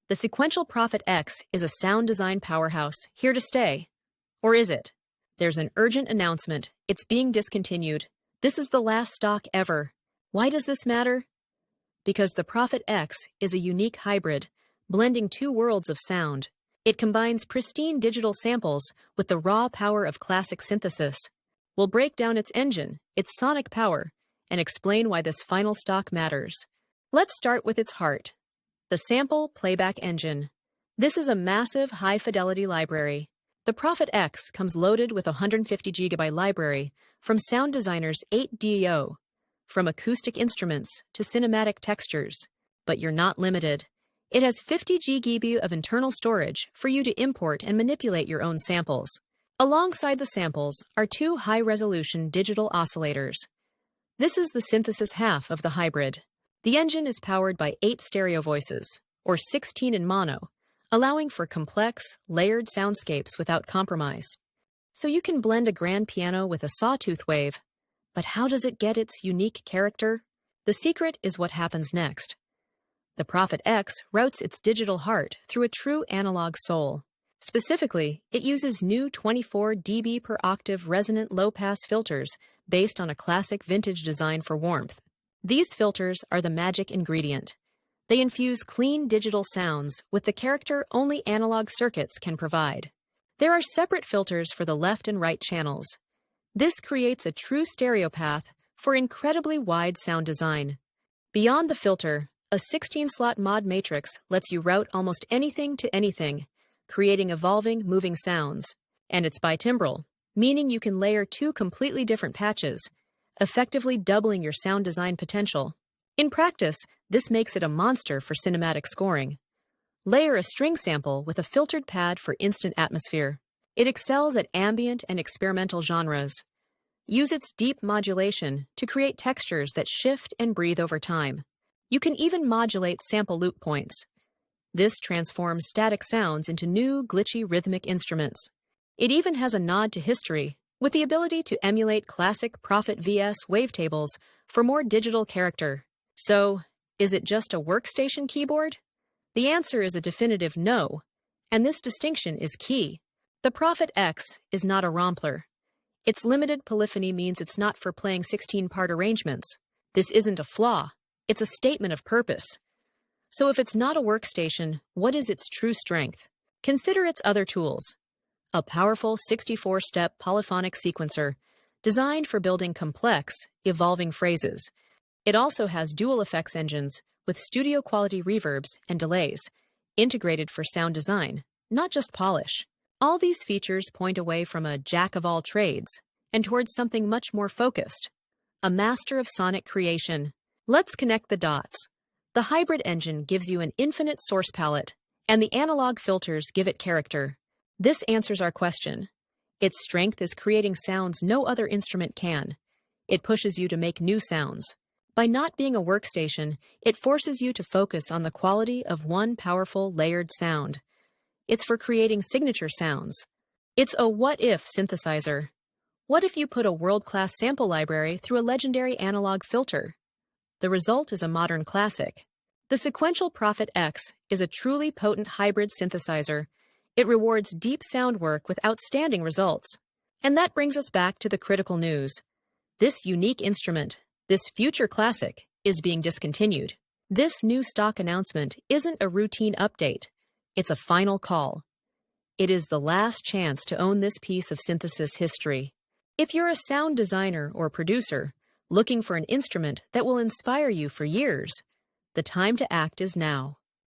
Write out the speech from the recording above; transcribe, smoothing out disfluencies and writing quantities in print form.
The Sequential Prophet X is a sound design powerhouse, here to stay. Or is it? There's an urgent announcement. It's being discontinued. This is the last stock ever. Why does this matter? Because the Prophet X is a unique hybrid, blending two worlds of sound. It combines pristine digital samples with the raw power of classic synthesis. We'll break down its engine, its sonic power, and explain why this final stock matters. Let's start with its heart, the sample playback engine. This is a massive, high-fidelity library. The Prophet X comes loaded with a 150GB library from Sound Designer's 8DO, from acoustic instruments to cinematic textures. But you're not limited. It has 50GB of internal storage for you to import and manipulate your own samples. Alongside the samples are two high-resolution digital oscillators. This is the synthesis half of the hybrid. The engine is powered by 8 stereo voices, or 16 in mono, allowing for complex, layered soundscapes without compromise. So you can blend a grand piano with a sawtooth wave. But how does it get its unique character? The secret is what happens next. The Prophet X routes its digital heart through a true analog soul. Specifically, it uses new 24 dB per octave resonant low-pass filters based on a classic vintage design for warmth. These filters are the magic ingredient. They infuse clean digital sounds with the character only analog circuits can provide. There are separate filters for the left and right channels. This creates a true stereo path for incredibly wide sound design. Beyond the filter, a 16-slot mod matrix lets you route almost anything to anything, creating evolving, moving sounds. And it's bitimbral, meaning you can layer two completely different patches, effectively doubling your sound design potential. In practice, this makes it a monster for cinematic scoring. Layer a string sample with a filtered pad for instant atmosphere. It excels at ambient and experimental genres. Use its deep modulation to create textures that shift and breathe over time. You can even modulate sample loop points. This transforms static sounds into new, glitchy rhythmic instruments. It even has a nod to history, with the ability to emulate classic Prophet VS wavetables for more digital character. So, is it just a workstation keyboard? The answer is a definitive no, and this distinction is key. The Prophet X is not a rompler. Its limited polyphony means it's not for playing 16-part arrangements. This isn't a flaw. It's a statement of purpose. So if it's not a workstation, what is its true strength? Consider its other tools. A powerful 64-step polyphonic sequencer designed for building complex, evolving phrases. It also has dual effects engines with studio-quality reverbs and delays, integrated for sound design, not just polish. All these features point away from a jack-of-all-trades and towards something much more focused, a master of sonic creation. Let's connect the dots. The hybrid engine gives you an infinite source palette, and the analog filters give it character. This answers our question. Its strength is creating sounds no other instrument can. It pushes you to make new sounds. By not being a workstation, it forces you to focus on the quality of one powerful, layered sound. It's for creating signature sounds. It's a what-if synthesizer. What if you put a world-class sample library through a legendary analog filter? The result is a modern classic. The Sequential Prophet X is a truly potent hybrid synthesizer. It rewards deep sound work with outstanding results. And that brings us back to the critical news. This unique instrument, this future classic, is being discontinued. This new stock announcement isn't a routine update. It's a final call. It is the last chance to own this piece of synthesis history. If you're a sound designer or producer looking for an instrument that will inspire you for years, the time to act is now.